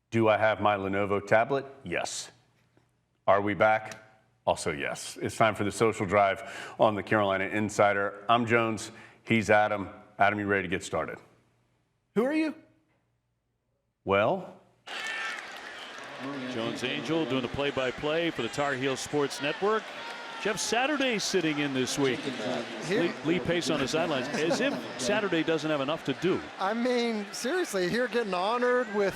Do I have my Lenovo tablet? Yes. Are we back? Also, yes. It's time for the Social Drive on the Carolina Insider. I'm Jones. He's Adam. Adam, you ready to get started? Who are you? Well, Jones Angell doing the play-by-play for the Tar Heels Sports Network. Jeff Saturday sitting in this week. Lee Pace on the sidelines, as if Saturday doesn't have enough to do. I mean, seriously, here getting honored with,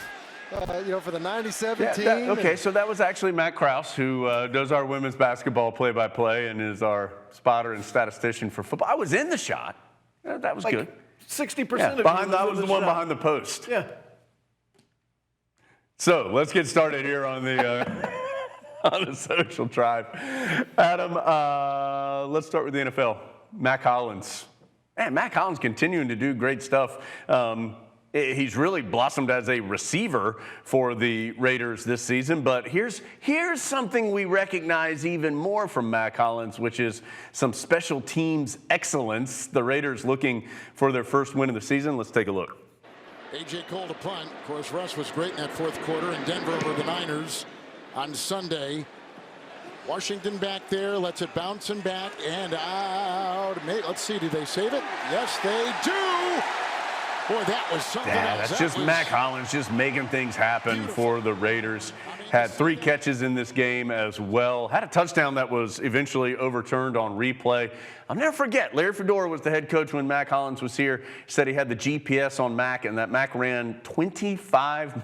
for the 97 team. Okay, so that was actually Matt Krause, who does our women's basketball play-by-play and is our spotter and statistician for football. I was in the shot. That was good. 60% of behind, I was the one behind the post. Yeah. So let's get started here on the on the Social Drive. Adam, let's start with the NFL. Mack Hollins. Man, Mack Hollins continuing to do great stuff. He's really blossomed as a receiver for the Raiders this season. But here's something we recognize even more from Mack Hollins, which is some special teams excellence. The Raiders looking for their first win of the season. Let's take a look. A.J. Cole to punt. Of course, Russ was great in that fourth quarter in Denver over the Niners on Sunday. Washington back there, lets it bounce and back and out. Let's see, do they save it? Yes, they do. Boy, that was something else. That's just Mack Hollins just making things happen for the Raiders. Had 3 catches in this game as well. Had a touchdown that was eventually overturned on replay. I'll never forget, Larry Fedora was the head coach when Mack Hollins was here. He said he had the GPS on Mack, and that Mack ran 25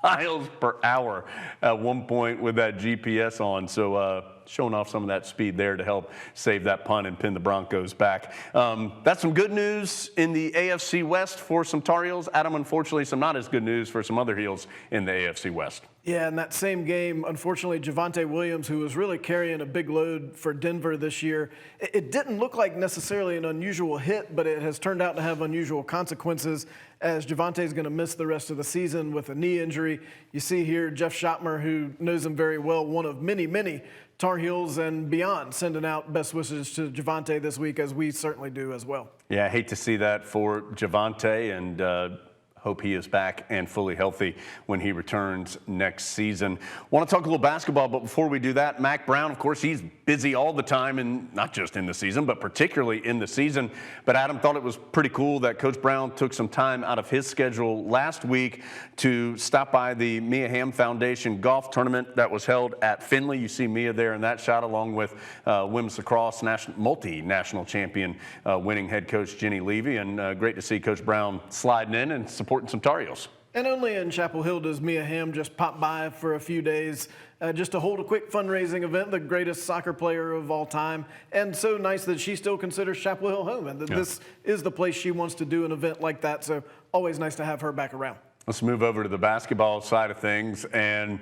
miles per hour at one point with that GPS on. So showing off some of that speed there to help save that punt and pin the Broncos back. That's some good news in the AFC West for some Tar Heels. Adam, unfortunately, some not as good news for some other Heels in the AFC West. Yeah, in that same game, unfortunately, Javonte Williams, who was really carrying a big load for Denver this year, it didn't look like necessarily an unusual hit, but it has turned out to have unusual consequences as Javonte is going to miss the rest of the season with a knee injury. You see here Jeff Schottmer, who knows him very well, one of many, many Tar Heels and beyond, sending out best wishes to Javonte this week, as we certainly do as well. Yeah, I hate to see that for Javonte, and hope he is back and fully healthy when he returns next season. Want to talk a little basketball, but before we do that, Mack Brown, of course, he's busy all the time, and not just in the season, but particularly in the season. But Adam thought it was pretty cool that Coach Brown took some time out of his schedule last week to stop by the Mia Hamm Foundation golf tournament that was held at Findlay. You see Mia there in that shot, along with women's lacrosse multi-national champion winning head coach Jenny Levy, and great to see Coach Brown sliding in and supporting some Tar Heels. And only in Chapel Hill does Mia Hamm just pop by for a few days just to hold a quick fundraising event, the greatest soccer player of all time. And so nice that she still considers Chapel Hill home, and that this is the place she wants to do an event like that. So always nice to have her back around. Let's move over to the basketball side of things. And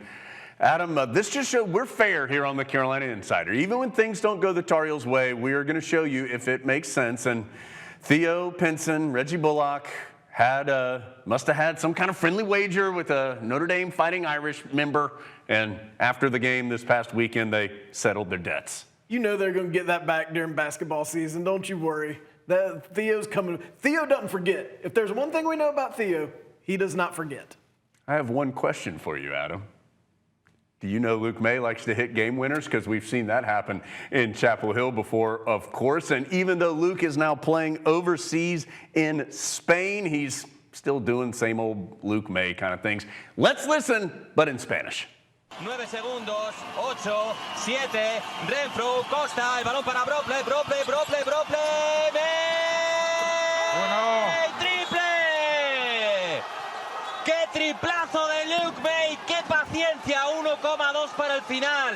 Adam, this just shows we're fair here on the Carolina Insider. Even when things don't go the Tar Heels' way, we are going to show you if it makes sense. And Theo Pinson, Reggie Bullock, must have had some kind of friendly wager with a Notre Dame Fighting Irish member, and after the game this past weekend, they settled their debts. You know they're going to get that back during basketball season. Don't you worry. Theo's coming. Theo doesn't forget. If there's one thing we know about Theo, he does not forget. I have one question for you, Adam. Do you know Luke May likes to hit game winners? Because we've seen that happen in Chapel Hill before, of course. And even though Luke is now playing overseas in Spain, he's still doing same old Luke May kind of things. Let's listen, but in Spanish. 9 segundos, 8, 7, Renfro, Costa, el balón para Brople, May, triple! ¡Qué triplazo de Luke May! ¡Qué paciencia! 1,2 para el final.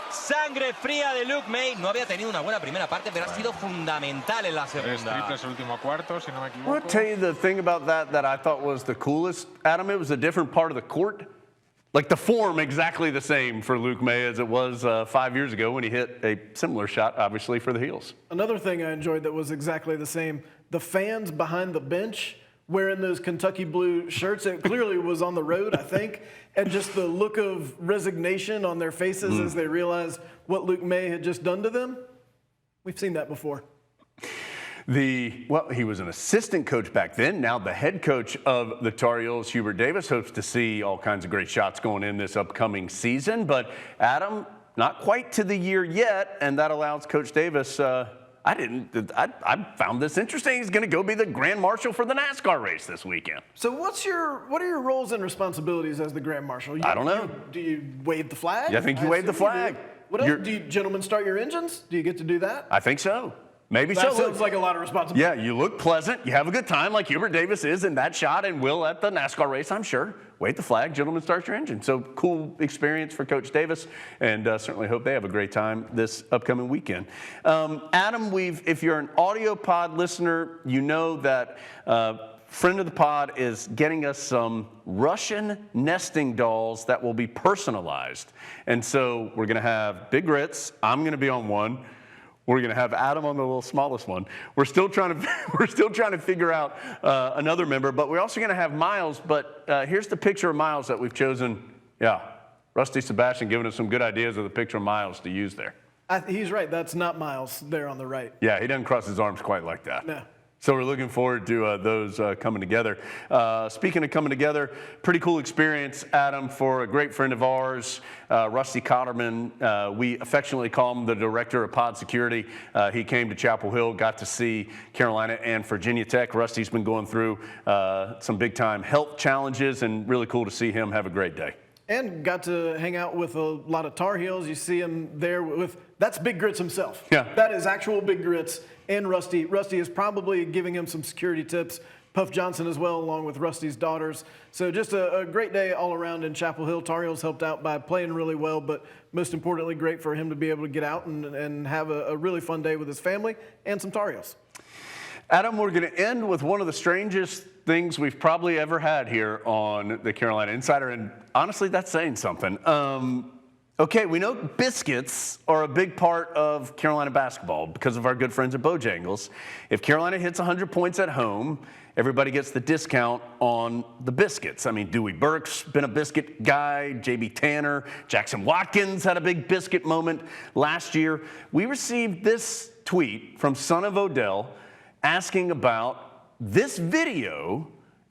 Sangre fría de Luke May. No había tenido una buena primera parte, pero ha sido fundamental en la segunda. Triples el último cuarto, si no me equivoco. I want to tell you the thing about that I thought was the coolest, Adam. It was a different part of the court. Like the form exactly the same for Luke May as it was 5 years ago when he hit a similar shot, obviously, for the Heels. Another thing I enjoyed that was exactly the same, the fans behind the bench wearing those Kentucky blue shirts. It clearly was on the road, I think, and just the look of resignation on their faces as they realized what Luke May had just done to them. We've seen that before. Well, he was an assistant coach back then. Now the head coach of the Tar Heels, Hubert Davis, hopes to see all kinds of great shots going in this upcoming season. But Adam, not quite to the year yet, and that allows Coach Davis. I found this interesting. He's going to go be the Grand Marshal for the NASCAR race this weekend. So what are your roles and responsibilities as the Grand Marshal? I don't know. Do you wave the flag? Yeah, I think you wave the flag. What else? Do you gentlemen start your engines? Do you get to do that? I think so. Maybe that so. Sounds like a lot of responsibility. Yeah, you look pleasant. You have a good time like Hubert Davis is in that shot and will at the NASCAR race, I'm sure. Wave the flag, gentlemen, start your engine. So cool experience for Coach Davis, and certainly hope they have a great time this upcoming weekend. Adam, if you're an audio pod listener, you know that friend of the pod is getting us some Russian nesting dolls that will be personalized. And so we're going to have Big Grits. I'm going to be on one. We're going to have Adam on the little smallest one. We're still trying to figure out another member, but we're also going to have Miles. But here's the picture of Miles that we've chosen. Yeah, Rusty Sebastian giving us some good ideas of the picture of Miles to use there. He's right. That's not Miles there on the right. Yeah, he doesn't cross his arms quite like that. No. So we're looking forward to those coming together. Speaking of coming together, pretty cool experience, Adam, for a great friend of ours, Rusty Cotterman. We affectionately call him the director of pod security. He came to Chapel Hill, got to see Carolina and Virginia Tech. Rusty's been going through some big-time health challenges, and really cool to see him have a great day. And got to hang out with a lot of Tar Heels. You see him there that's Big Grits himself. Yeah. That is actual Big Grits and Rusty. Rusty is probably giving him some security tips. Puff Johnson as well, along with Rusty's daughters. So just a great day all around in Chapel Hill. Tar Heels helped out by playing really well, but most importantly, great for him to be able to get out and have a really fun day with his family and some Tar Heels. Adam, we're going to end with one of the strangest things we've probably ever had here on the Carolina Insider, and honestly, that's saying something. Okay, we know biscuits are a big part of Carolina basketball because of our good friends at Bojangles. If Carolina hits 100 points at home, everybody gets the discount on the biscuits. I mean, Dewey Burke's been a biscuit guy, J.B. Tanner, Jackson Watkins had a big biscuit moment last year. We received this tweet from Son of Odell asking about this video,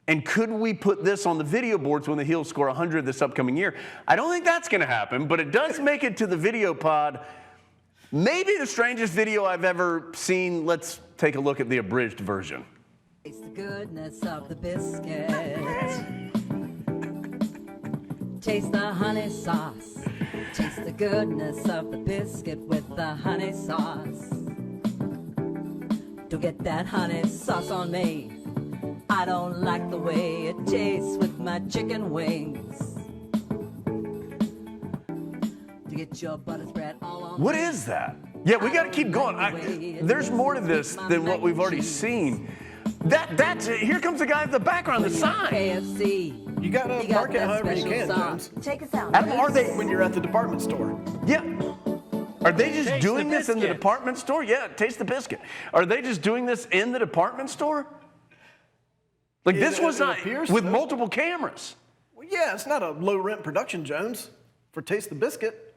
and could we put this on the video boards when the Heels score 100 this upcoming year? I don't think that's going to happen, but it does make it to the video pod. Maybe the strangest video I've ever seen. Let's take a look at the abridged version. Taste the goodness of the biscuit. Taste the honey sauce. Taste the goodness of the biscuit with the honey sauce. Don't get that honey sauce on me. I don't like the way it tastes with my chicken wings. To get your butter spread all on What me. is that? Yeah, we got to keep going. There's more to this than what we've already seen. That's it. Here comes the guy in the background, the sign. KFC. You got to mark it however you can, Jones. Take us out. Adam, are they? When you're at the department store. Yeah. Are they just Taste doing the this in the biscuit. department store? Yeah, taste the biscuit. Are they just doing this in the department store? Like this was not appears with so. multiple cameras. Well, yeah, it's not a low-rent production, Jones, for Taste the Biscuit.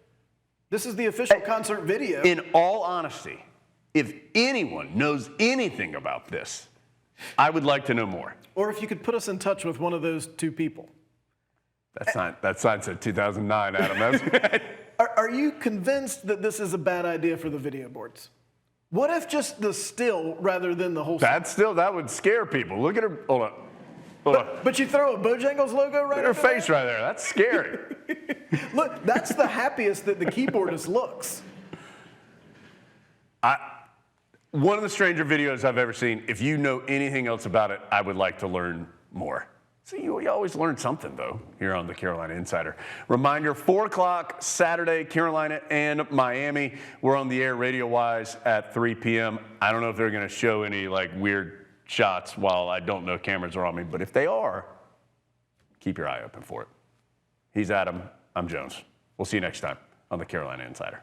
This is the official concert video. In all honesty, if anyone knows anything about this, I would like to know more. Or if you could put us in touch with one of those two people. That sign said 2009, Adam. That's Are you convinced that this is a bad idea for the video boards? What if just the still rather than the whole that would scare people. Look at her. Hold on. Hold on. But you throw a Bojangles logo right Look at her over face there? right there. That's scary. Look, that's the happiest that the keyboardist looks. One of the stranger videos I've ever seen. If you know anything else about it, I would like to learn more. See, you always learn something, though, here on the Carolina Insider. Reminder, 4 o'clock Saturday, Carolina and Miami. We're on the air radio-wise at 3 p.m. I don't know if they're going to show any, weird shots while I don't know cameras are on me. But if they are, keep your eye open for it. He's Adam. I'm Jones. We'll see you next time on the Carolina Insider.